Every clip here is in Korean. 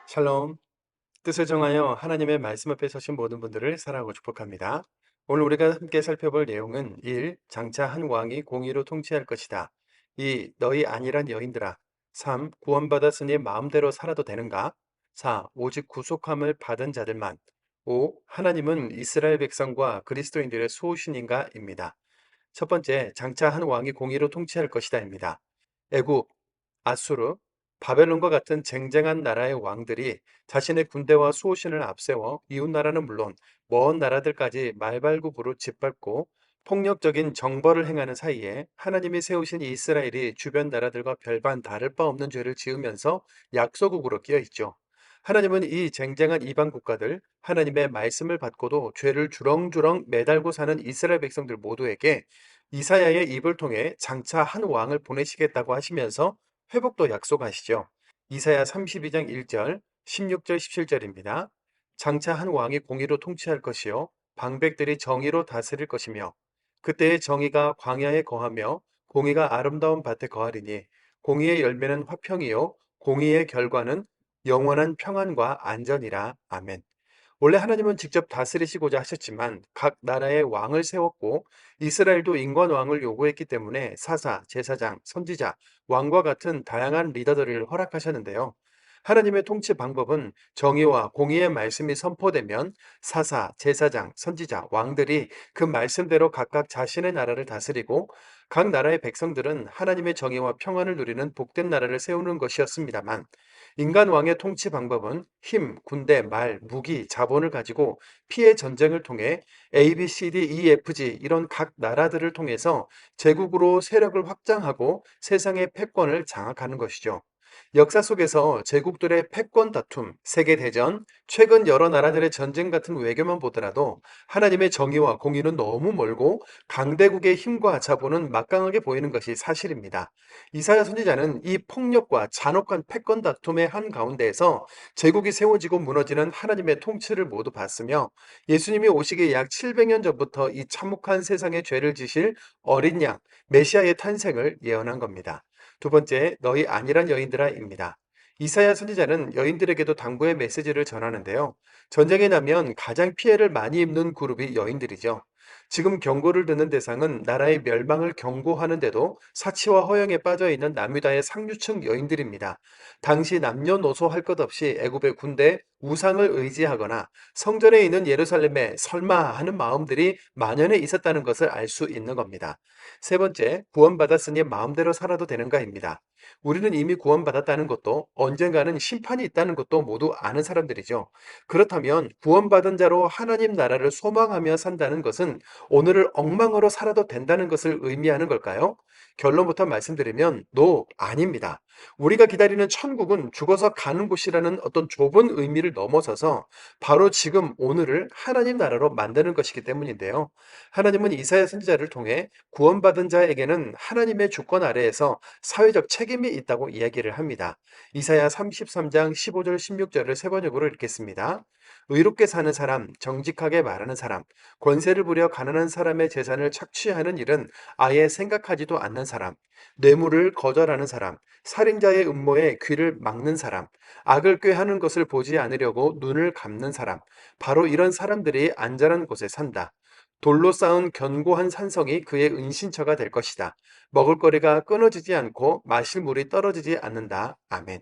샬롬. 뜻을 정하여 하나님의 말씀 앞에 서신 모든 분들을 사랑하고 축복합니다. 오늘 우리가 함께 살펴볼 내용은 1. 장차 한 왕이 공의로 통치할 것이다. 2. 너희 안일한 여인들아. 3. 구원받았으니 마음대로 살아도 되는가? 4. 오직 구속함을 받은 자들만. 5. 하나님은 이스라엘 백성과 그리스도인들의 수호신인가입니다. 첫 번째, 장차 한 왕이 공의로 통치할 것이다입니다. 애굽, 아수르, 바벨론과 같은 쟁쟁한 나라의 왕들이 자신의 군대와 수호신을 앞세워 이웃나라는 물론 먼 나라들까지 말발굽으로 짓밟고 폭력적인 정벌을 행하는 사이에 하나님이 세우신 이스라엘이 주변 나라들과 별반 다를 바 없는 죄를 지으면서 약소국으로 끼어 있죠. 하나님은 이 쟁쟁한 이방 국가들, 하나님의 말씀을 받고도 죄를 주렁주렁 매달고 사는 이스라엘 백성들 모두에게 이사야의 입을 통해 장차 한 왕을 보내시겠다고 하시면서 회복도 약속하시죠. 이사야 32장 1절, 16절, 17절입니다. 장차 한 왕이 공의로 통치할 것이요 방백들이 정의로 다스릴 것이며 그때의 정의가 광야에 거하며 공의가 아름다운 밭에 거하리니 공의의 열매는 화평이요 공의의 결과는 영원한 평안과 안전이라. 아멘. 원래 하나님은 직접 다스리시고자 하셨지만 각 나라의 왕을 세웠고 이스라엘도 인권 왕을 요구했기 때문에 사사, 제사장, 선지자, 왕과 같은 다양한 리더들을 허락하셨는데요. 하나님의 통치 방법은 정의와 공의의 말씀이 선포되면 사사, 제사장, 선지자, 왕들이 그 말씀대로 각각 자신의 나라를 다스리고 각 나라의 백성들은 하나님의 정의와 평안을 누리는 복된 나라를 세우는 것이었습니다만 인간 왕의 통치 방법은 힘, 군대, 말, 무기, 자본을 가지고 피해 전쟁을 통해 A, B, C, D, E, F, G 이런 각 나라들을 통해서 제국으로 세력을 확장하고 세상의 패권을 장악하는 것이죠. 역사 속에서 제국들의 패권 다툼, 세계대전, 최근 여러 나라들의 전쟁 같은 외교만 보더라도 하나님의 정의와 공의는 너무 멀고 강대국의 힘과 자본은 막강하게 보이는 것이 사실입니다. 이사야 선지자는 이 폭력과 잔혹한 패권 다툼의 한가운데에서 제국이 세워지고 무너지는 하나님의 통치를 모두 봤으며 예수님이 오시기 약 700년 전부터 이 참혹한 세상의 죄를 지실 어린 양, 메시아의 탄생을 예언한 겁니다. 두 번째, 너희 안일한 여인들아입니다. 이사야 선지자는 여인들에게도 당부의 메시지를 전하는데요. 전쟁이 나면 가장 피해를 많이 입는 그룹이 여인들이죠. 지금 경고를 듣는 대상은 나라의 멸망을 경고하는데도 사치와 허영에 빠져 있는 남유다의 상류층 여인들입니다. 당시 남녀노소 할 것 없이 애굽의 군대 우상을 의지하거나 성전에 있는 예루살렘에 설마 하는 마음들이 만연해 있었다는 것을 알 수 있는 겁니다. 세 번째, 구원받았으니 마음대로 살아도 되는가입니다. 우리는 이미 구원받았다는 것도 언젠가는 심판이 있다는 것도 모두 아는 사람들이죠. 그렇다면 구원받은 자로 하나님 나라를 소망하며 산다는 것은 오늘을 엉망으로 살아도 된다는 것을 의미하는 걸까요? 결론부터 말씀드리면 노, 아닙니다. 우리가 기다리는 천국은 죽어서 가는 곳이라는 어떤 좁은 의미를 넘어서서 바로 지금 오늘을 하나님 나라로 만드는 것이기 때문인데요. 하나님은 이사야 선지자를 통해 구원받은 자에게는 하나님의 주권 아래에서 사회적 책임이 있다고 이야기를 합니다. 이사야 33장 15절 16절을 세 번역으로 읽겠습니다. 의롭게 사는 사람, 정직하게 말하는 사람, 권세를 부려 가난한 사람의 재산을 착취하는 일은 아예 생각하지도 않는 사람, 뇌물을 거절하는 사람, 살인자의 음모에 귀를 막는 사람, 악을 꾀하는 것을 보지 않으려고 눈을 감는 사람, 바로 이런 사람들이 안전한 곳에 산다. 돌로 쌓은 견고한 산성이 그의 은신처가 될 것이다. 먹을거리가 끊어지지 않고 마실 물이 떨어지지 않는다. 아멘.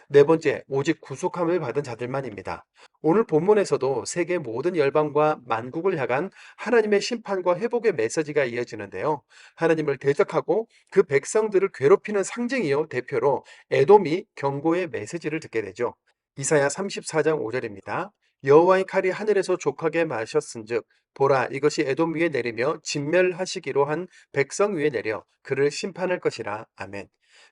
네 번째, 오직 구속함을 받은 자들만입니다. 오늘 본문에서도 세계 모든 열방과 만국을 향한 하나님의 심판과 회복의 메시지가 이어지는데요. 하나님을 대적하고 그 백성들을 괴롭히는 상징이요 대표로 에돔이 경고의 메시지를 듣게 되죠. 이사야 34장 5절입니다. 여호와의 칼이 하늘에서 족하게 마셨은즉 보라 이것이 에돔 위에 내리며 진멸하시기로 한 백성 위에 내려 그를 심판할 것이라. 아멘.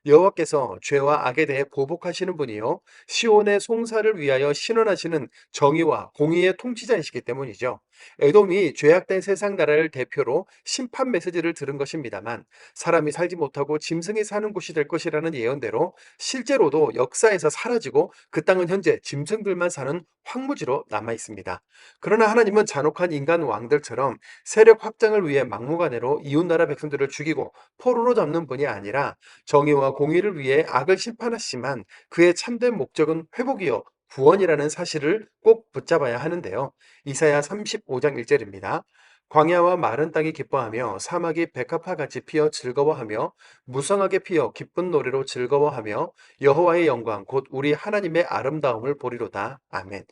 여호와께서 죄와 악에 대해 보복하시는 분이요 시온의 송사를 위하여 신원하시는 정의와 공의의 통치자이시기 때문이죠. 에돔이 죄악된 세상 나라를 대표로 심판 메시지를 들은 것입니다만 사람이 살지 못하고 짐승이 사는 곳이 될 것이라는 예언대로 실제로도 역사에서 사라지고 그 땅은 현재 짐승들만 사는 황무지로 남아 있습니다. 그러나 하나님은 잔혹한 인간 왕들처럼 세력 확장을 위해 막무가내로 이웃나라 백성들을 죽이고 포로로 잡는 분이 아니라 정의와 공의를 위해 악을 심판하시지만 그의 참된 목적은 회복이요 구원이라는 사실을 꼭 붙잡아야 하는데요. 이사야 35장 1절입니다. 광야와 마른 땅이 기뻐하며 사막이 백합화 같이 피어 즐거워하며 무성하게 피어 기쁜 노래로 즐거워하며 여호와의 영광 곧 우리 하나님의 아름다움을 보리로다. 아멘.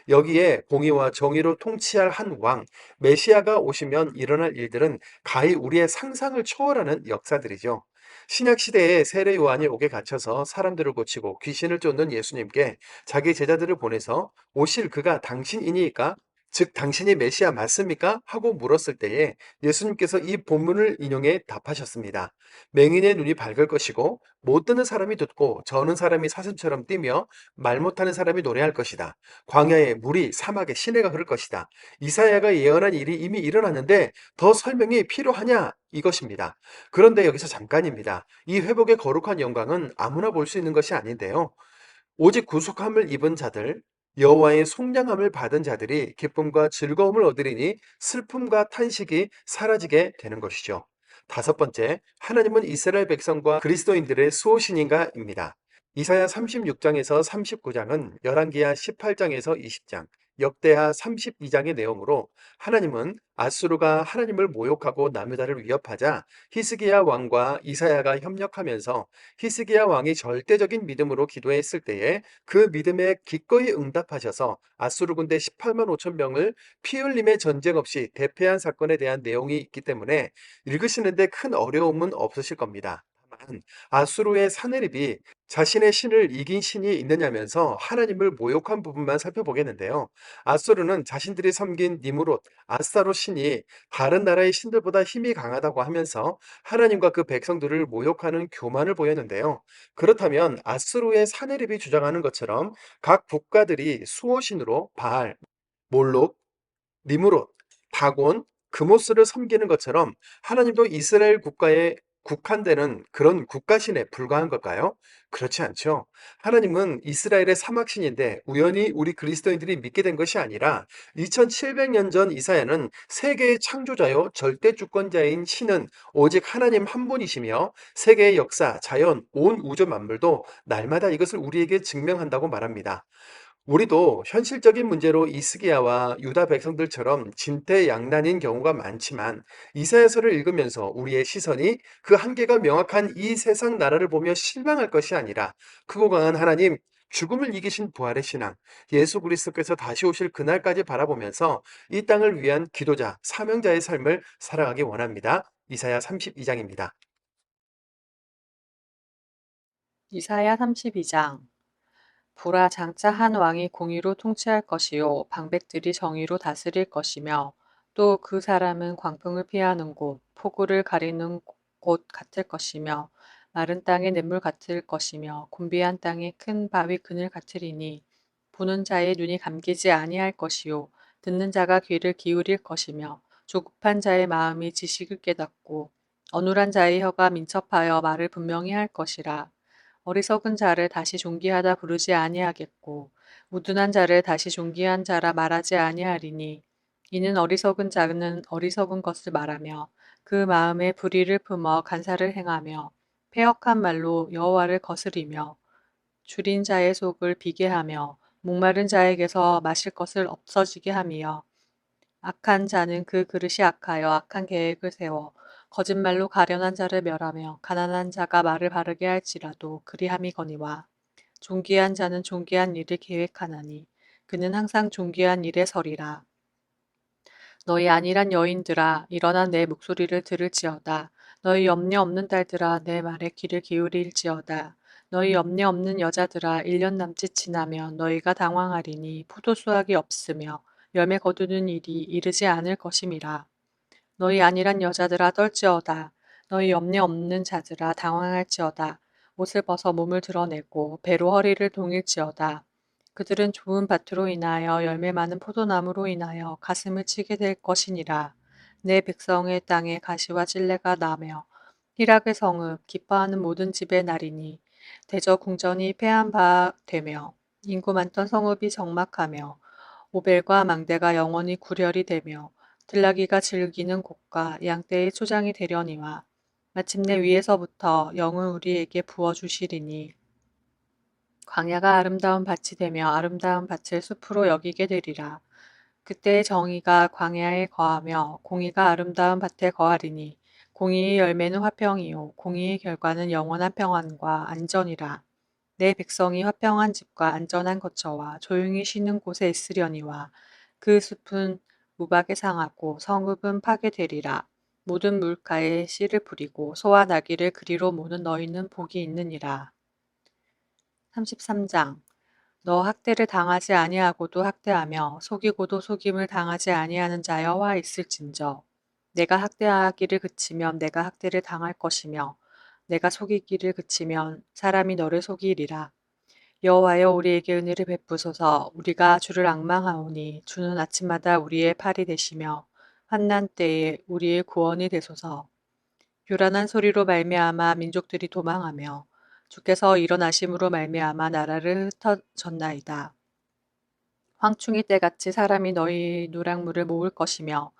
여기에 공의와 정의로 통치할 한 왕, 메시아가 오시면 일어날 일들은 가히 우리의 상상을 초월하는 역사들이죠. 신약 시대에 세례 요한이 옥에 갇혀서 사람들을 고치고 귀신을 쫓는 예수님께 자기 제자들을 보내서 오실 그가 당신이니까 즉 당신이 메시아 맞습니까? 하고 물었을 때에 예수님께서 이 본문을 인용해 답하셨습니다. 맹인의 눈이 밝을 것이고 못 듣는 사람이 듣고 저는 사람이 사슴처럼 뛰며 말 못하는 사람이 노래할 것이다. 광야에 물이 사막에 시내가 흐를 것이다. 이사야가 예언한 일이 이미 일어났는데 더 설명이 필요하냐? 이것입니다. 그런데 여기서 잠깐입니다. 이 회복의 거룩한 영광은 아무나 볼 수 있는 것이 아닌데요. 오직 구속함을 입은 자들, 여호와의 속량함을 받은 자들이 기쁨과 즐거움을 얻으리니 슬픔과 탄식이 사라지게 되는 것이죠. 다섯 번째, 하나님은 이스라엘 백성과 그리스도인들의 수호신인가입니다. 이사야 36장에서 39장은 열왕기하 18장에서 20장, 역대하 32장의 내용으로 하나님은 아수르가 하나님을 모욕하고 남의 나라를 위협하자 히스기야 왕과 이사야가 협력하면서 히스기야 왕이 절대적인 믿음으로 기도했을 때에 그 믿음에 기꺼이 응답하셔서 아수르 군대 18만 5천 명을 피 흘림의 전쟁 없이 대패한 사건에 대한 내용이 있기 때문에 읽으시는데 큰 어려움은 없으실 겁니다. 다만 아수르의 사내립이 자신의 신을 이긴 신이 있느냐면서 하나님을 모욕한 부분만 살펴보겠는데요. 아수르는 자신들이 섬긴 니무롯, 아스타롯 신이 다른 나라의 신들보다 힘이 강하다고 하면서 하나님과 그 백성들을 모욕하는 교만을 보였는데요. 그렇다면 아스루의 사내립이 주장하는 것처럼 각 국가들이 수호신으로 바알, 몰록, 니무롯, 다곤, 그모스를 섬기는 것처럼 하나님도 이스라엘 국가에 국한되는 그런 국가신에 불과한 걸까요? 그렇지 않죠. 하나님은 이스라엘의 사막신인데 우연히 우리 그리스도인들이 믿게 된 것이 아니라 2700년 전 이사야는 세계의 창조자요 절대 주권자인 신은 오직 하나님 한 분이시며 세계의 역사, 자연, 온 우주 만물도 날마다 이것을 우리에게 증명한다고 말합니다. 우리도 현실적인 문제로 이스기야와 유다 백성들처럼 진퇴양난인 경우가 많지만 이사야서를 읽으면서 우리의 시선이 그 한계가 명확한 이 세상 나라를 보며 실망할 것이 아니라 크고 강한 하나님, 죽음을 이기신 부활의 신앙, 예수 그리스도께서 다시 오실 그날까지 바라보면서 이 땅을 위한 기도자, 사명자의 삶을 살아가기 원합니다. 이사야 32장입니다. 이사야 32장. 보라 장차 한 왕이 공의로 통치할 것이요 방백들이 정의로 다스릴 것이며 또 그 사람은 광풍을 피하는 곳 폭우를 가리는 곳 같을 것이며 마른 땅의 냇물 같을 것이며 곤비한 땅의 큰 바위 그늘 같으리니 보는 자의 눈이 감기지 아니할 것이요 듣는 자가 귀를 기울일 것이며 조급한 자의 마음이 지식을 깨닫고 어눌한 자의 혀가 민첩하여 말을 분명히 할 것이라. 어리석은 자를 다시 존귀하다 부르지 아니하겠고 우둔한 자를 다시 존귀한 자라 말하지 아니하리니 이는 어리석은 자는 어리석은 것을 말하며 그 마음에 불의를 품어 간사를 행하며 패역한 말로 여호와를 거스리며 줄인 자의 속을 비게 하며 목마른 자에게서 마실 것을 없어지게 하며 악한 자는 그 그릇이 악하여 악한 계획을 세워 거짓말로 가련한 자를 멸하며 가난한 자가 말을 바르게 할지라도 그리함이거니와 존귀한 자는 존귀한 일을 계획하나니 그는 항상 존귀한 일에 서리라. 너희 안일한 여인들아 일어나 내 목소리를 들을지어다. 너희 염려 없는 딸들아 내 말에 귀를 기울일지어다. 너희 염려 없는 여자들아 1년 남짓 지나면 너희가 당황하리니 포도 수확이 없으며 열매 거두는 일이 이르지 않을 것임이라. 너희 안일한 여자들아 떨지어다. 너희 염려 없는 자들아 당황할지어다. 옷을 벗어 몸을 드러내고 배로 허리를 동일지어다. 그들은 좋은 밭으로 인하여 열매 많은 포도나무로 인하여 가슴을 치게 될 것이니라. 내 백성의 땅에 가시와 찔레가 나며 희락의 성읍 기뻐하는 모든 집의 날이니 대저 궁전이 패한 바 되며 인구 많던 성읍이 적막하며 오벨과 망대가 영원히 구렬이 되며 들나귀가 즐기는 곳과 양떼의 초장이 되려니와 마침내 위에서부터 영을 우리에게 부어주시리니 광야가 아름다운 밭이 되며 아름다운 밭을 숲으로 여기게 되리라. 그때의 정의가 광야에 거하며 공의가 아름다운 밭에 거하리니 공의의 열매는 화평이요 공의의 결과는 영원한 평안과 안전이라. 내 백성이 화평한 집과 안전한 거처와 조용히 쉬는 곳에 있으려니와 그 숲은 우박에 상하고 성읍은 파괴되리라. 모든 물가에 씨를 뿌리고 소와 나귀를 그리로 모는 너희는 복이 있느니라. 33장 너 학대를 당하지 아니하고도 학대하며 속이고도 속임을 당하지 아니하는 자여 와 있을진저. 내가 학대하기를 그치면 내가 학대를 당할 것이며 내가 속이기를 그치면 사람이 너를 속이리라. 여호와여 우리에게 은혜를 베푸소서. 우리가 주를 앙망하오니 주는 아침마다 우리의 팔이 되시며 환난 때에 우리의 구원이 되소서. 요란한 소리로 말미암아 민족들이 도망하며 주께서 일어나심으로 말미암아 나라를 흩어졌나이다. 황충이 때같이 사람이 너희 노량물을 모을 것이며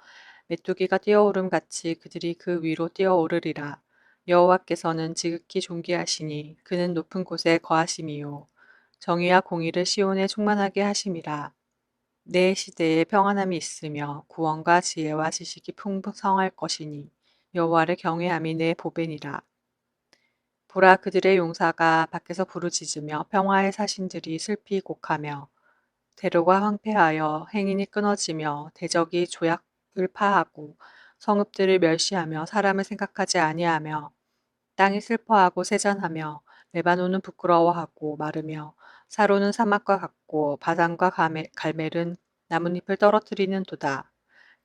메뚜기가 뛰어오름 같이 그들이 그 위로 뛰어오르리라. 여호와께서는 지극히 존귀하시니 그는 높은 곳에 거하심이요 정의와 공의를 시온에 충만하게 하심이라. 내 시대에 평안함이 있으며 구원과 지혜와 지식이 풍성할 것이니 여호와를 경외함이 내 보배니라. 보라 그들의 용사가 밖에서 부르짖으며 평화의 사신들이 슬피 곡하며 대로가 황폐하여 행인이 끊어지며 대적이 조약을 파하고 성읍들을 멸시하며 사람을 생각하지 아니하며 땅이 슬퍼하고 세잔하며 레바논은 부끄러워하고 마르며 사로는 사막과 같고 바산과 갈멜은 나뭇잎을 떨어뜨리는 도다.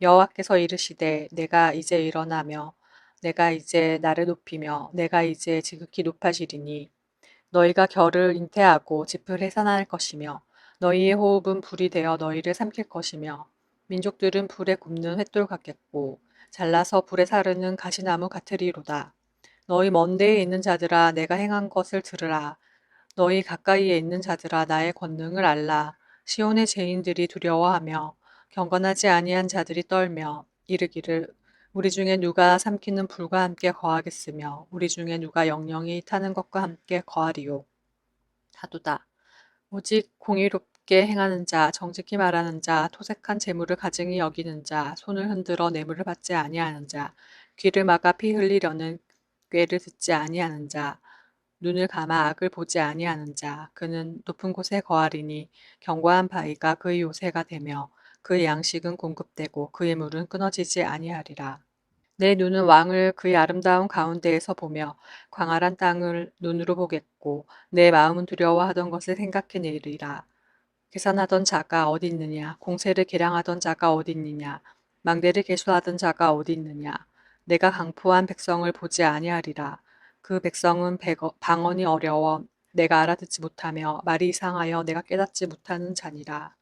여호와께서 이르시되 내가 이제 일어나며 내가 이제 나를 높이며 내가 이제 지극히 높아지리니 너희가 결을 잉태하고 짚을 해산할 것이며 너희의 호흡은 불이 되어 너희를 삼킬 것이며 민족들은 불에 굽는 횃돌 같겠고 잘라서 불에 사르는 가시나무 같으리로다. 너희 먼 데에 있는 자들아 내가 행한 것을 들으라. 너희 가까이에 있는 자들아 나의 권능을 알라. 시온의 죄인들이 두려워하며 경건하지 아니한 자들이 떨며 이르기를 우리 중에 누가 삼키는 불과 함께 거하겠으며 우리 중에 누가 영영이 타는 것과 함께 거하리요. 하도다. 오직 공의롭게 행하는 자, 정직히 말하는 자, 토색한 재물을 가증히 여기는 자, 손을 흔들어 뇌물을 받지 아니하는 자, 귀를 막아 피 흘리려는 꾀를 듣지 아니하는 자, 눈을 감아 악을 보지 아니하는 자, 그는 높은 곳에 거하리니 견고한 바위가 그의 요새가 되며 그의 양식은 공급되고 그의 물은 끊어지지 아니하리라. 내 눈은 왕을 그의 아름다운 가운데에서 보며 광활한 땅을 눈으로 보겠고 내 마음은 두려워하던 것을 생각해내리라. 계산하던 자가 어디 있느냐? 공세를 계량하던 자가 어디 있느냐? 망대를 계수하던 자가 어디 있느냐? 내가 강포한 백성을 보지 아니하리라. 그 백성은 방언이 어려워 내가 알아듣지 못하며 말이 이상하여 내가 깨닫지 못하는 자니라.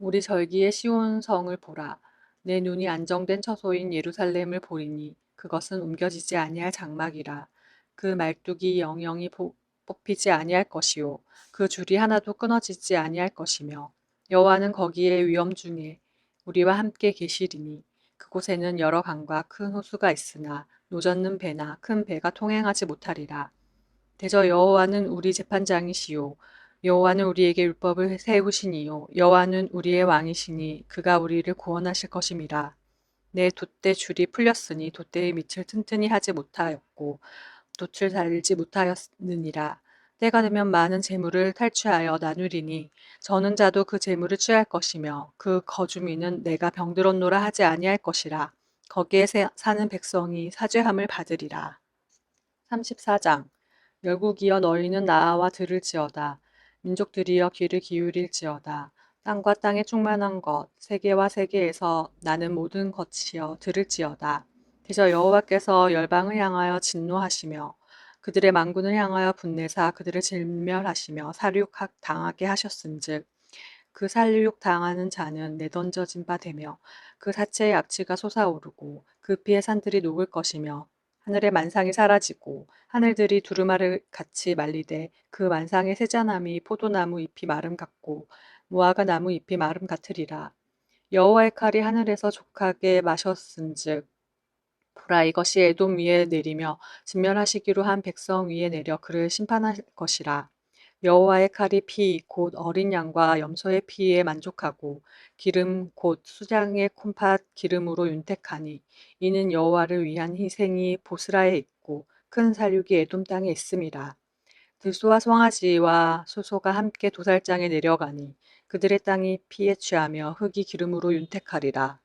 우리 절기의 시온성을 보라. 내 눈이 안정된 처소인 예루살렘을 보리니 그것은 옮겨지지 아니할 장막이라. 그 말뚝이 영영이 뽑히지 아니할 것이요. 그 줄이 하나도 끊어지지 아니할 것이며 여호와는 거기에 위엄 중에 우리와 함께 계시리니 그곳에는 여러 강과 큰 호수가 있으나 노젓는 배나 큰 배가 통행하지 못하리라. 대저 여호와는 우리 재판장이시요 여호와는 우리에게 율법을 세우시니요 여호와는 우리의 왕이시니 그가 우리를 구원하실 것임이라. 내 돛대 줄이 풀렸으니 돛대의 밑을 튼튼히 하지 못하였고 돛을 달지 못하였느니라. 때가 되면 많은 재물을 탈취하여 나누리니 저는 자도 그 재물을 취할 것이며 그 거주민은 내가 병들었노라 하지 아니할 것이라. 거기에 사는 백성이 사죄함을 받으리라. 34장 열국이여 너희는 나와 들을지어다. 민족들이여 귀를 기울일지어다. 땅과 땅의 충만한 것, 세계와 세계에서 나는 모든 것이여 들을지어다. 대저 여호와께서 열방을 향하여 진노하시며 그들의 만군을 향하여 분내사 그들을 진멸하시며 살육 당하게 하셨은즉 그 살육 당하는 자는 내던져진 바 되며 그 사체의 악취가 솟아오르고 그 피의 산들이 녹을 것이며 하늘의 만상이 사라지고 하늘들이 두루마리 같이 말리되 그 만상의 세자나무 포도나무 잎이 마름 같고 무화과 나무 잎이 마름 같으리라. 여호와의 칼이 하늘에서 족하게 마셨은즉 보라 이것이 에돔 위에 내리며 진멸하시기로 한 백성 위에 내려 그를 심판할 것이라. 여호와의 칼이 피, 곧 어린 양과 염소의 피에 만족하고 기름, 곧 수장의 콩팥 기름으로 윤택하니 이는 여호와를 위한 희생이 보스라에 있고 큰 살육이 에돔 땅에 있음이라. 들소와 송아지와 소소가 함께 도살장에 내려가니 그들의 땅이 피에 취하며 흙이 기름으로 윤택하리라.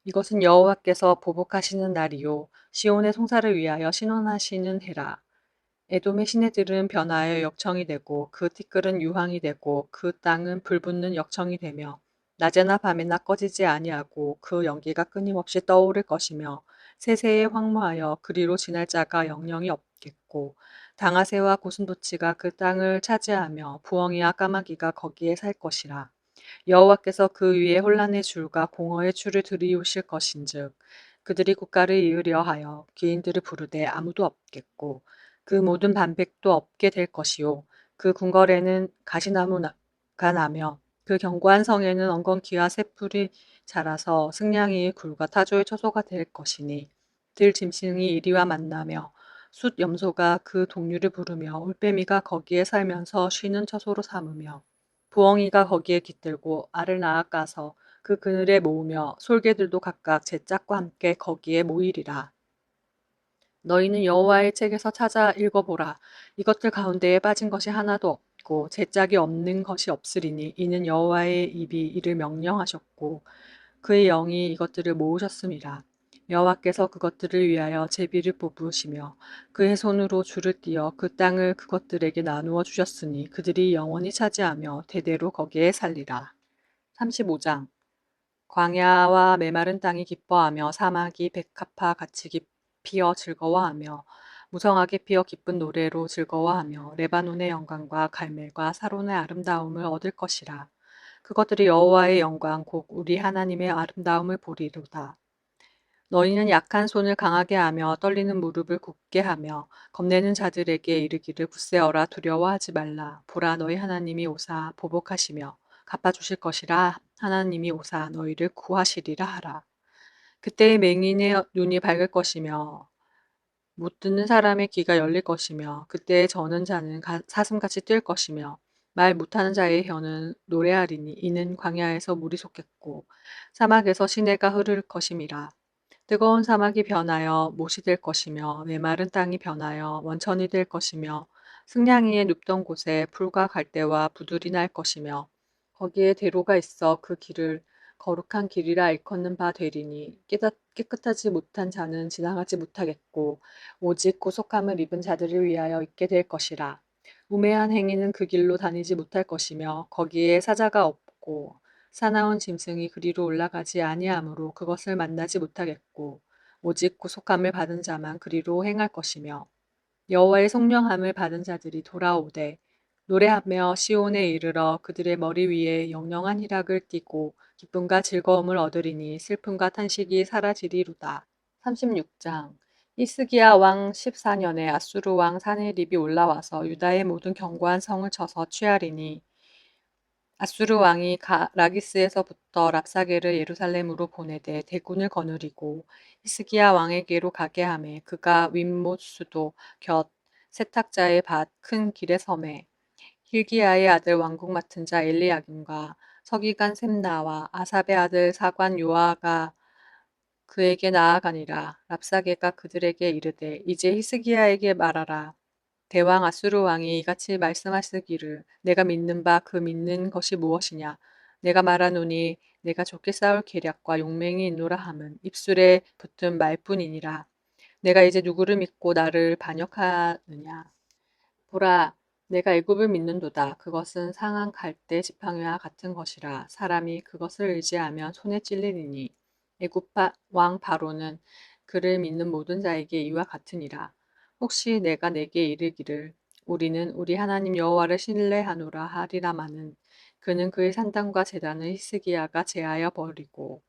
이것은 여호와께서 보복하시는 날이요 시온의 송사를 위하여 신원하시는 해라. 에돔의 시내들은 변하여 역청이 되고 그 티끌은 유황이 되고 그 땅은 불붙는 역청이 되며 낮에나 밤에나 꺼지지 아니하고 그 연기가 끊임없이 떠오를 것이며 세세에 황무하여 그리로 지날 자가 영영이 없겠고 당아새와 고슴도치가 그 땅을 차지하며 부엉이와 까마귀가 거기에 살 것이라. 여호와께서 그 위에 혼란의 줄과 공허의 줄을 들이우실 것인즉 그들이 국가를 이으려 하여 귀인들을 부르되 아무도 없겠고 그 모든 반백도 없게 될 것이요 그 궁궐에는 가시나무가 나며 그 견고한 성에는 엉겅퀴와 새풀이 자라서 승냥이의 굴과 타조의 처소가 될 것이니 들 짐승이 이리와 만나며 숫 염소가 그 동류를 부르며 올빼미가 거기에 살면서 쉬는 처소로 삼으며 부엉이가 거기에 깃들고 알을 낳아 까서 그 그늘에 모으며 솔개들도 각각 제 짝과 함께 거기에 모이리라. 너희는 여호와의 책에서 찾아 읽어보라. 이것들 가운데에 빠진 것이 하나도 없고 제 짝이 없는 것이 없으리니 이는 여호와의 입이 이를 명령하셨고 그의 영이 이것들을 모으셨음이라. 여호와께서 그것들을 위하여 제비를 뽑으시며 그의 손으로 줄을 띄어 그 땅을 그것들에게 나누어 주셨으니 그들이 영원히 차지하며 대대로 거기에 살리라. 35장 광야와 메마른 땅이 기뻐하며 사막이 백합화 같이 피어 즐거워하며 무성하게 피어 기쁜 노래로 즐거워하며 레바논의 영광과 갈멜과 사론의 아름다움을 얻을 것이라. 그것들이 여호와의 영광 곧 우리 하나님의 아름다움을 보리로다. 너희는 약한 손을 강하게 하며 떨리는 무릎을 굳게 하며 겁내는 자들에게 이르기를 굳세어라 두려워하지 말라. 보라 너희 하나님이 오사 보복하시며 갚아주실 것이라. 하나님이 오사 너희를 구하시리라 하라. 그때의 맹인의 눈이 밝을 것이며 못 듣는 사람의 귀가 열릴 것이며 그때의 저는 자는 사슴같이 뛸 것이며 말 못하는 자의 혀는 노래하리니 이는 광야에서 물이 솟겠고 사막에서 시내가 흐를 것임이라. 뜨거운 사막이 변하여 못이 될 것이며 메마른 땅이 변하여 원천이 될 것이며 승냥이의 눕던 곳에 풀과 갈대와 부들이 날 것이며 거기에 대로가 있어 그 길을 거룩한 길이라 일컫는 바 되리니 깨끗하지 못한 자는 지나가지 못하겠고 오직 구속함을 입은 자들을 위하여 있게 될 것이라. 우매한 행위는 그 길로 다니지 못할 것이며 거기에 사자가 없고 사나운 짐승이 그리로 올라가지 아니하므로 그것을 만나지 못하겠고 오직 구속함을 받은 자만 그리로 행할 것이며 여호와의 성령함을 받은 자들이 돌아오되 노래하며 시온에 이르러 그들의 머리 위에 영영한 희락을 띠고 기쁨과 즐거움을 얻으리니 슬픔과 탄식이 사라지리로다. 36장 히스기야 왕 14년에 아수르 왕 사네립이 올라와서 유다의 모든 견고한 성을 쳐서 취하리니 아수르 왕이 라기스에서부터 랍사게를 예루살렘으로 보내되 대군을 거느리고 히스기야 왕에게로 가게 하매 그가 윗못 수도 곁 세탁자의 밭 큰 길의 섬에 hil기야의 아들 왕국 맡은 자 엘리야김과 서기관 셈나와 아삽의 아들 사관 요아가 그에게 나아가니라. 랍사게가 그들에게 이르되 이제 히스기야에게 말하라. 대왕 아수르 왕이 이같이 말씀하시기를 내가 믿는 바 그 믿는 것이 무엇이냐 내가 말하노니 내가 좋게 싸울 계략과 용맹이 있노라 함은 입술에 붙은 말뿐이니라. 내가 이제 누구를 믿고 나를 반역하느냐 보라 내가 애굽을 믿는도다. 그것은 상한 갈대 지팡이와 같은 것이라. 사람이 그것을 의지하면 손에 찔리리니 애굽 왕 바로는 그를 믿는 모든 자에게 이와 같으니라. 혹시 내가 내게 이르기를 우리는 우리 하나님 여호와를 신뢰하노라 하리라마는 그는 그의 산당과 제단을 히스기야가 제하여 버리고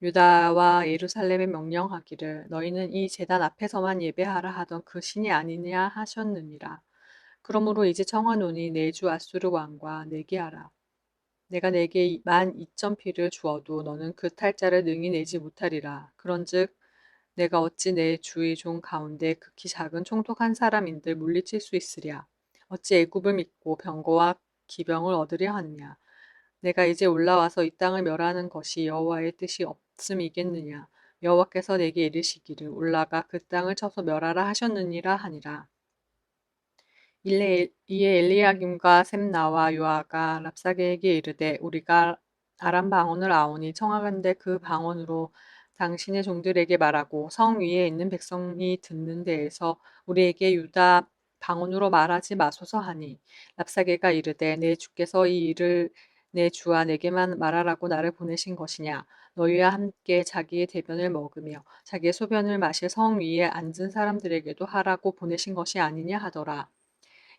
유다와 예루살렘에 명령하기를 너희는 이 제단 앞에서만 예배하라 하던 그 신이 아니냐 하셨느니라. 그러므로 이제 청하노니 내 주 아수르 왕과 내게 하라. 내가 내게 12,000피를 주어도 너는 그 탈자를 능히 내지 못하리라. 그런즉 내가 어찌 내 주의 종 가운데 극히 작은 총독 한 사람인들 물리칠 수 있으랴. 어찌 애굽을 믿고 병거와 기병을 얻으려 하느냐. 내가 이제 올라와서 이 땅을 멸하는 것이 여호와의 뜻이 없음이겠느냐. 여호와께서 내게 이르시기를 올라가 그 땅을 쳐서 멸하라 하셨느니라 하니라. 이에 엘리야김과 셈나와 요아가 랍사게에게 이르되 우리가 아람 방언을 아오니 청하건대 그 방언으로 당신의 종들에게 말하고 성 위에 있는 백성이 듣는 데에서 우리에게 유다 방언으로 말하지 마소서 하니 랍사게가 이르되 내 주께서 이 일을 내 주와 내게만 말하라고 나를 보내신 것이냐. 너희와 함께 자기의 대변을 먹으며 자기의 소변을 마실 성 위에 앉은 사람들에게도 하라고 보내신 것이 아니냐 하더라.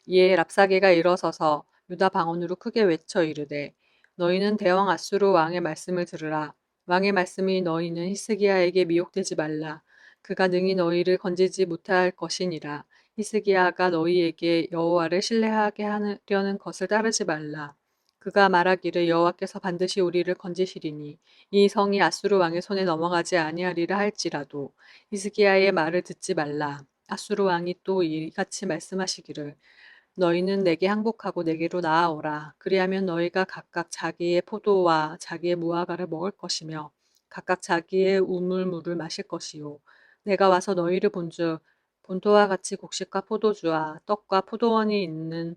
이에 랍사게가 일어서서 유다 방언으로 크게 외쳐 이르되 너희는 대왕 아수르 왕의 말씀을 들으라. 왕의 말씀이 너희는 히스기야에게 미혹되지 말라. 그가 능히 너희를 건지지 못할 것이니라. 히스기야가 너희에게 여호와를 신뢰하게 하려는 것을 따르지 말라. 그가 말하기를 여호와께서 반드시 우리를 건지시리니 이 성이 아수르 왕의 손에 넘어가지 아니하리라 할지라도 히스기야의 말을 듣지 말라. 아수르 왕이 또 이같이 말씀하시기를 너희는 내게 항복하고 내게로 나아오라. 그리하면 너희가 각각 자기의 포도와 자기의 무화과를 먹을 것이며 각각 자기의 우물물을 마실 것이요. 내가 와서 너희를 본즉 본토와 같이 곡식과 포도주와 떡과 포도원이 있는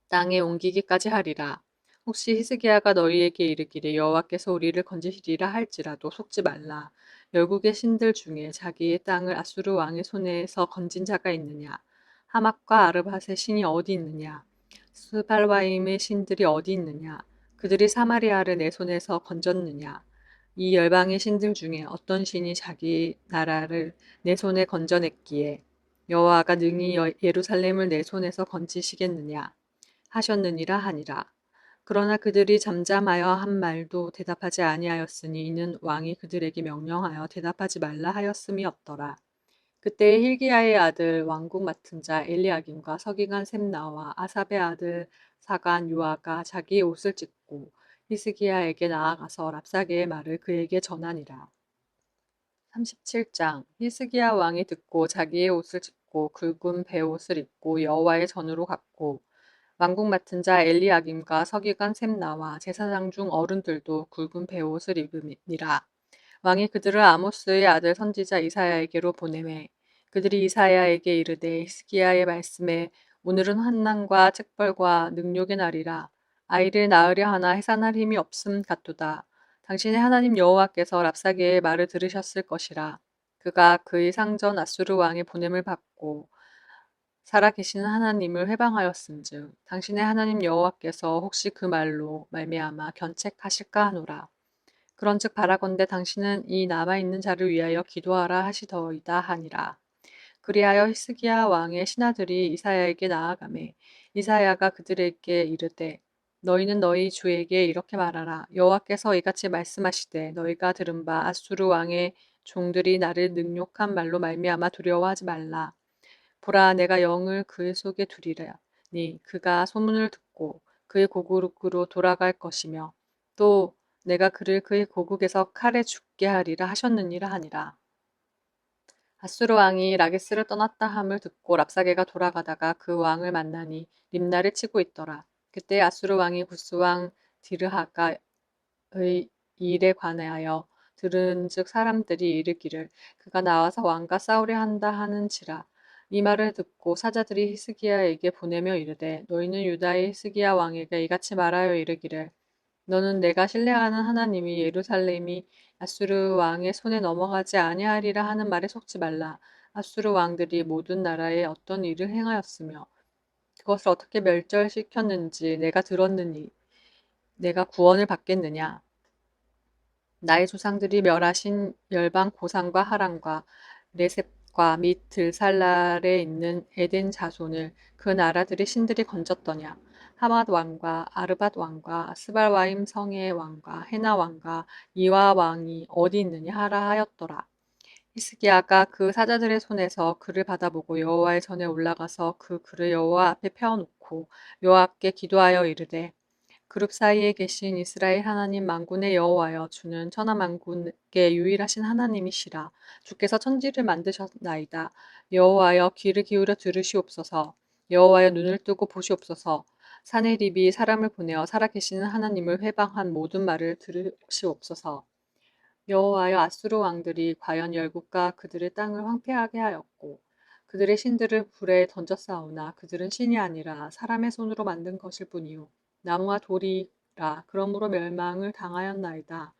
땅에 옮기기까지 하리라. 혹시 히스기야가 너희에게 이르기를 여호와께서 우리를 건지시리라 할지라도 속지 말라. 열국의 신들 중에 자기의 땅을 아수르 왕의 손에서 건진 자가 있느냐? 하맛과 아르밧의 신이 어디 있느냐? 스발와임의 신들이 어디 있느냐? 그들이 사마리아를 내 손에서 건졌느냐? 이 열방의 신들 중에 어떤 신이 자기 나라를 내 손에 건져냈기에 여호와가 능히 예루살렘을 내 손에서 건지시겠느냐? 하셨느니라 하니라. 그러나 그들이 잠잠하여 한 말도 대답하지 아니하였으니 이는 왕이 그들에게 명령하여 대답하지 말라 하였음이 없더라. 그때 hil기야의 아들 왕국 맡은 자 엘리야김과 서기관 셈나와 아삽의 아들 사간 요아가 자기의 옷을 찢고 히스기야에게 나아가서 랍사게의 말을 그에게 전하니라. 37장 히스기야 왕이 듣고 자기의 옷을 찢고 굵은 베옷을 입고 여호와의 전으로 갔고 왕국 맡은 자 엘리야김과 서기관 셈나와 제사장 중 어른들도 굵은 베옷을 입음이니라. 왕이 그들을 아모스의 아들 선지자 이사야에게로 보내매 그들이 이사야에게 이르되 히스기야의 말씀에 오늘은 환난과 책벌과 능욕의 날이라 아이를 낳으려 하나 해산할 힘이 없음 같도다. 당신의 하나님 여호와께서 랍사게의 말을 들으셨을 것이라. 그가 그의 상전 아수르 왕의 보냄을 받고 살아계시는 하나님을 회방하였은즉 당신의 하나님 여호와께서 혹시 그 말로 말미암아 견책하실까 하노라. 그런즉 바라건대 당신은 이 남아있는 자를 위하여 기도하라 하시더이다 하니라. 그리하여 히스기야 왕의 신하들이 이사야에게 나아가매 이사야가 그들에게 이르되 너희는 너희 주에게 이렇게 말하라. 여호와께서 이같이 말씀하시되 너희가 들은 바 아수르 왕의 종들이 나를 능욕한 말로 말미암아 두려워하지 말라. 보라 내가 영을 그의 속에 두리라니 그가 소문을 듣고 그의 고국으로 돌아갈 것이며 또 내가 그를 그의 고국에서 칼에 죽게 하리라 하셨느니라 하니라. 아수르 왕이 라게스를 떠났다 함을 듣고 랍사게가 돌아가다가 그 왕을 만나니 림나를 치고 있더라. 그때 아수르 왕이 구스 왕 디르하가의 일에 관하여 들은즉 사람들이 이르기를 그가 나와서 왕과 싸우려 한다 하는지라. 이 말을 듣고 사자들이 히스기야에게 보내며 이르되 너희는 유다의 히스기야 왕에게 이같이 말하여 이르기를 너는 내가 신뢰하는 하나님이 예루살렘이 아수르 왕의 손에 넘어가지 아니하리라 하는 말에 속지 말라. 아수르 왕들이 모든 나라에 어떤 일을 행하였으며 그것을 어떻게 멸절시켰는지 내가 들었느니 내가 구원을 받겠느냐. 나의 조상들이 멸하신 열방 고산과 하란과 레셉과 및 들살랄에 있는 에덴 자손을 그 나라들의 신들이 건졌더냐. 하맛 왕과 아르밧 왕과 스발와임 성의 왕과 헤나 왕과 이와 왕이 어디 있느냐 하라 하였더라. 히스기야가 그 사자들의 손에서 글을 받아보고 여호와의 전에 올라가서 그 글을 여호와 앞에 펴놓고 여호와께 기도하여 이르되 그룹 사이에 계신 이스라엘 하나님 만군의 여호와여 주는 천하 만군의 유일하신 하나님이시라. 주께서 천지를 만드셨나이다. 여호와여 귀를 기울여 들으시옵소서. 여호와여 눈을 뜨고 보시옵소서. 사내립이 사람을 보내어 살아계시는 하나님을 회방한 모든 말을 들으시옵소서. 여호와여 아수르 왕들이 과연 열국과 그들의 땅을 황폐하게 하였고 그들의 신들을 불에 던졌사오나 그들은 신이 아니라 사람의 손으로 만든 것일 뿐이요 나무와 돌이라 그러므로 멸망을 당하였나이다.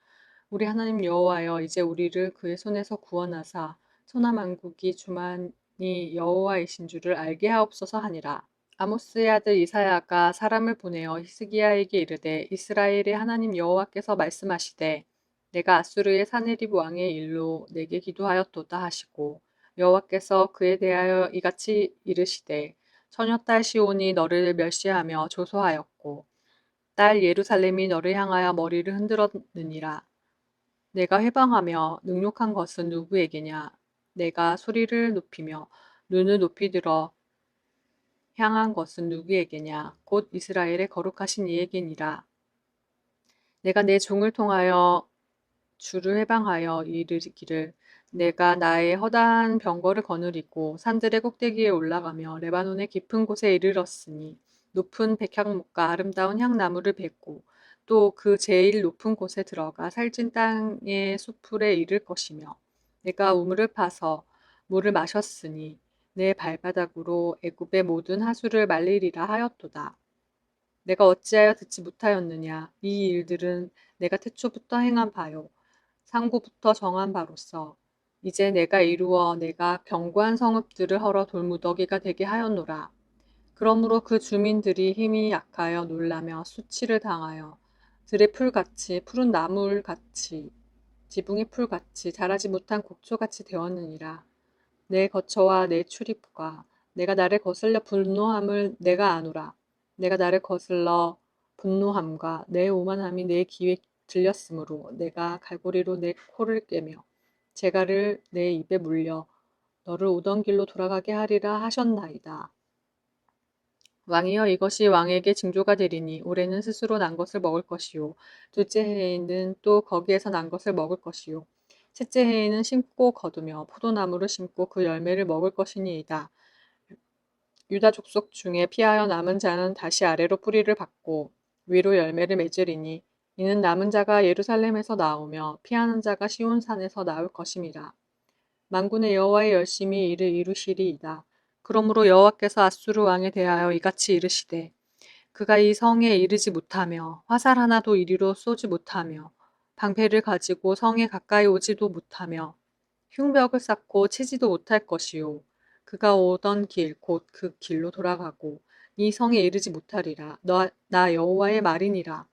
우리 하나님 여호와여 이제 우리를 그의 손에서 구원하사 천하만국이 주만이 여호와이신 줄을 알게 하옵소서 하니라. 아모스의 아들 이사야가 사람을 보내어 히스기야에게 이르되 이스라엘의 하나님 여호와께서 말씀하시되 내가 아수르의 사네립 왕의 일로 내게 기도하였도다 하시고 여호와께서 그에 대하여 이같이 이르시되 처녀딸 시온이 너를 멸시하며 조소하였고 딸 예루살렘이 너를 향하여 머리를 흔들었느니라. 내가 회방하며 능욕한 것은 누구에게냐? 내가 소리를 높이며 눈을 높이 들어 향한 것은 누구에게냐? 곧 이스라엘의 거룩하신 이에게니라. 내가 내 종을 통하여 주를 회방하여 이르기를 내가 나의 허다한 병거를 거느리고 산들의 꼭대기에 올라가며 레바논의 깊은 곳에 이르렀으니 높은 백향목과 아름다운 향나무를 베고 또 그 제일 높은 곳에 들어가 살찐 땅의 수풀에 이를 것이며 내가 우물을 파서 물을 마셨으니 내 발바닥으로 애굽의 모든 하수를 말리리라 하였도다. 내가 어찌하여 듣지 못하였느냐? 이 일들은 내가 태초부터 행한 바요. 상고부터 정한 바로서 이제 내가 이루어 내가 견고한 성읍들을 헐어 돌무더기가 되게 하였노라. 그러므로 그 주민들이 힘이 약하여 놀라며 수치를 당하여 들의 풀같이 푸른 나물같이 지붕의 풀같이 자라지 못한 곡초같이 되었느니라. 내 거처와 내 출입과 내가 나를 거슬려 분노함을 내가 아노라. 내가 나를 거슬러 분노함과 내 오만함이 내 귀에 들렸으므로 내가 갈고리로 내 코를 꿰며 재갈을 내 입에 물려 너를 오던 길로 돌아가게 하리라 하셨나이다. 왕이여 이것이 왕에게 징조가 되리니 올해는 스스로 난 것을 먹을 것이요 둘째 해에는 또 거기에서 난 것을 먹을 것이요 셋째 해에는 심고 거두며 포도나무를 심고 그 열매를 먹을 것이니이다. 유다 족속 중에 피하여 남은 자는 다시 아래로 뿌리를 받고 위로 열매를 맺으리니 이는 남은 자가 예루살렘에서 나오며 피하는 자가 시온산에서 나올 것임이라. 만군의 여호와의 열심히 이를 이루시리이다. 그러므로 여호와께서 아수르 왕에 대하여 이같이 이르시되 그가 이 성에 이르지 못하며 화살 하나도 이리로 쏘지 못하며 방패를 가지고 성에 가까이 오지도 못하며 흉벽을 쌓고 치지도 못할 것이요 그가 오던 길 곧 그 길로 돌아가고 이 성에 이르지 못하리라. 나 여호와의 말이니라.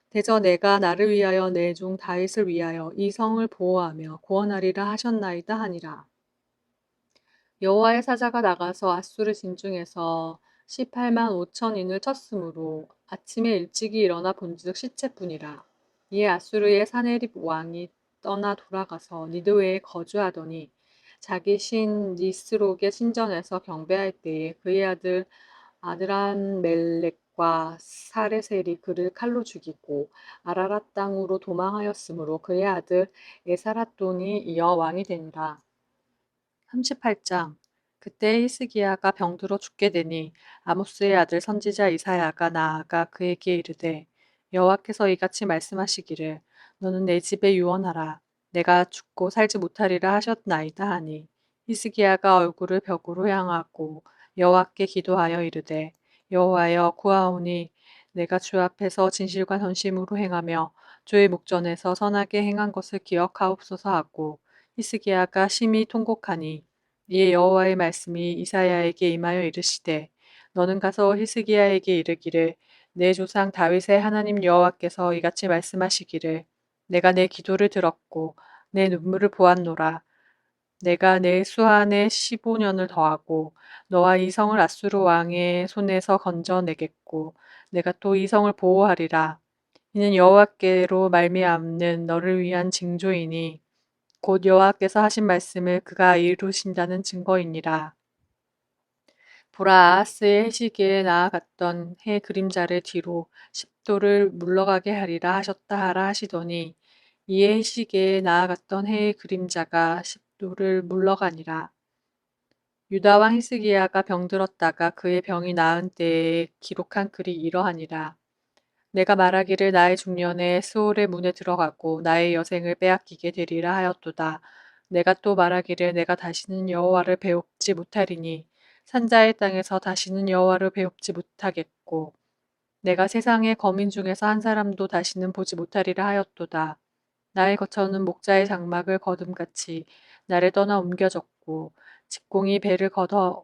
대저 내가 나를 위하여 내 종 다윗을 위하여 이 성을 보호하며 구원하리라 하셨나이다 하니라. 여호와의 사자가 나가서 아수르 진중에서 18만 5천인을 쳤으므로 아침에 일찍이 일어나 본즉 시체뿐이라. 이에 아수르의 사네립 왕이 떠나 돌아가서 니드웨에 거주하더니 자기 신 니스록의 신전에서 경배할 때에 그의 아들 아드람멜렉과 사레셀이 그를 칼로 죽이고 아라랏 땅으로 도망하였으므로 그의 아들 에사랏돈이 이어 왕이 되니라. 38장 그때 히스기야가 병들어 죽게 되니 아모스의 아들 선지자 이사야가 나아가 그에게 이르되 여호와께서 이같이 말씀하시기를 너는 내 집에 유언하라 내가 죽고 살지 못하리라 하셨나이다 하니 히스기야가 얼굴을 벽으로 향하고 여호와께 기도하여 이르되 여호와여 구하오니 내가 주 앞에서 진실과 전심으로 행하며 주의 목전에서 선하게 행한 것을 기억하옵소서 하고 히스기야가 심히 통곡하니 이에 여호와의 말씀이 이사야에게 임하여 이르시되 너는 가서 히스기야에게 이르기를 내 조상 다윗의 하나님 여호와께서 이같이 말씀하시기를 내가 내 기도를 들었고 내 눈물을 보았노라 내가 내 수한에 15년을 더하고 너와 이 성을 아수르 왕의 손에서 건져내겠고 내가 또 이 성을 보호하리라 이는 여호와께로 말미암는 너를 위한 징조이니 곧 여호와께서 하신 말씀을 그가 이루신다는 증거이니라. 보라 아하스의 해시기에 나아갔던 해 그림자를 뒤로 10도를 물러가게 하리라 하셨다 하라 하시더니 이에 해시기에 나아갔던 해의 그림자가 10도를 물러가니라. 유다 왕 히스기야가 병들었다가 그의 병이 나은 때에 기록한 글이 이러하니라. 내가 말하기를 나의 중년에 스올의 문에 들어가고 나의 여생을 빼앗기게 되리라 하였도다. 내가 또 말하기를 내가 다시는 여호와를 배웁지 못하리니 산자의 땅에서 다시는 여호와를 배웁지 못하겠고 내가 세상의 거민 중에서 한 사람도 다시는 보지 못하리라 하였도다. 나의 거처는 목자의 장막을 거둠같이 나를 떠나 옮겨졌고 직공이 배를 걷어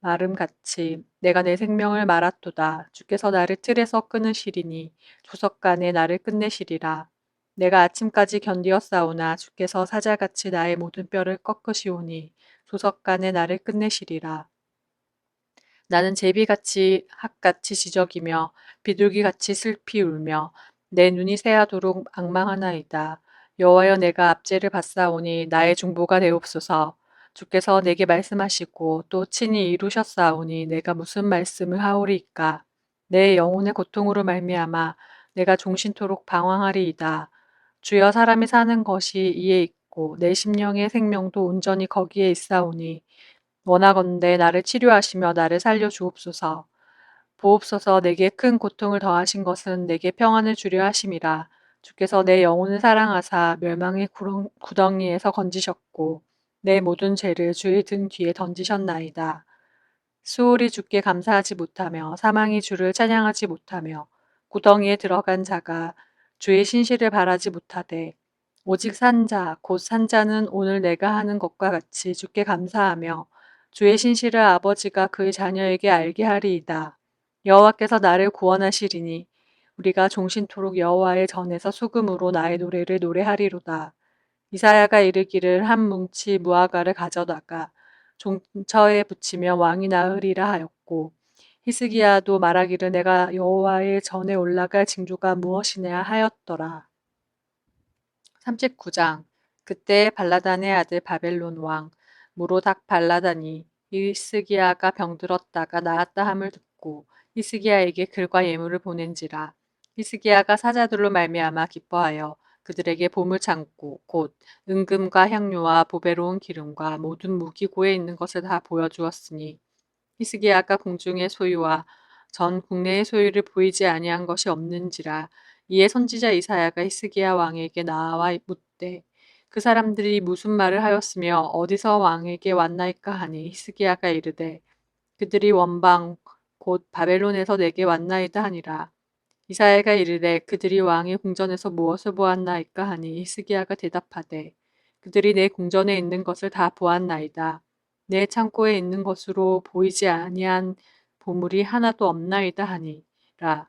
마름같이 내가 내 생명을 말았도다. 주께서 나를 틀에서 끊으시리니 조석간에 나를 끝내시리라. 내가 아침까지 견디었사오나 주께서 사자같이 나의 모든 뼈를 꺾으시오니 조석간에 나를 끝내시리라. 나는 제비같이 학같이 지저귀며 비둘기같이 슬피 울며 내 눈이 새하도록 앙망하나이다. 여호와여 내가 압제를 받사오니 나의 중보가 되옵소서. 주께서 내게 말씀하시고 또 친히 이루셨사오니 내가 무슨 말씀을 하오리이까. 내 영혼의 고통으로 말미암아 내가 종신토록 방황하리이다. 주여 사람이 사는 것이 이에 있고 내 심령의 생명도 온전히 거기에 있사오니 원하건대 나를 치료하시며 나를 살려 주옵소서. 보옵소서 내게 큰 고통을 더하신 것은 내게 평안을 주려 하심이라. 주께서 내 영혼을 사랑하사 멸망의 구덩이에서 건지셨고 내 모든 죄를 주의 등 뒤에 던지셨나이다. 수월이 주께 감사하지 못하며 사망이 주를 찬양하지 못하며 구덩이에 들어간 자가 주의 신실을 바라지 못하되 오직 산자 곧 산자는 오늘 내가 하는 것과 같이 주께 감사하며 주의 신실을 아버지가 그의 자녀에게 알게 하리이다. 여호와께서 나를 구원하시리니 우리가 종신토록 여호와의 전에서 수금으로 나의 노래를 노래하리로다. 이사야가 이르기를 한 뭉치 무화과를 가져다가 종처에 붙이며 왕이 나으리라 하였고 히스기야도 말하기를 내가 여호와의 전에 올라갈 징조가 무엇이냐 하였더라. 39장 그때 발라단의 아들 바벨론 왕 무로닥 발라단이 히스기야가 병들었다가 나았다 함을 듣고 히스기야에게 글과 예물을 보낸지라. 히스기야가 사자들로 말미암아 기뻐하여 그들에게 보물창고 곧 은금과 향료와 보배로운 기름과 모든 무기고에 있는 것을 다 보여주었으니 히스기야가 궁중의 소유와 전 국내의 소유를 보이지 아니한 것이 없는지라. 이에 선지자 이사야가 히스기야 왕에게 나와 묻되 그 사람들이 무슨 말을 하였으며 어디서 왕에게 왔나이까 하니 히스기야가 이르되 그들이 원방 곧 바벨론에서 내게 왔나이다 하니라. 이사야가 이르되 그들이 왕의 궁전에서 무엇을 보았나이까 하니 히스기야가 대답하되 그들이 내 궁전에 있는 것을 다 보았나이다. 내 창고에 있는 것으로 보이지 아니한 보물이 하나도 없나이다 하니라.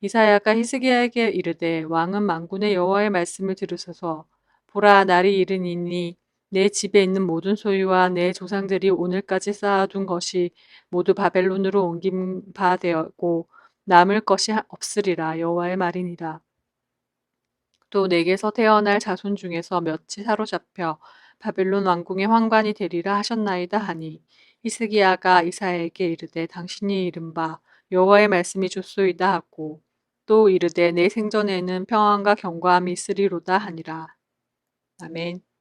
이사야가 히스기야에게 이르되 왕은 만군의 여호와의 말씀을 들으소서. 보라 날이 이르니니 내 집에 있는 모든 소유와 내 조상들이 오늘까지 쌓아둔 것이 모두 바벨론으로 옮긴 바 되었고 남을 것이 없으리라. 여호와의 말이니라. 또 내게서 태어날 자손 중에서 몇이 사로잡혀 바벨론 왕궁의 환관이 되리라 하셨나이다 하니 히스기야가 이사야에게 이르되 당신이 이른바 여호와의 말씀이 좋소이다 하고 또 이르되 내 생전에는 평안과 견고함이 있으리로다 하니라. 아멘.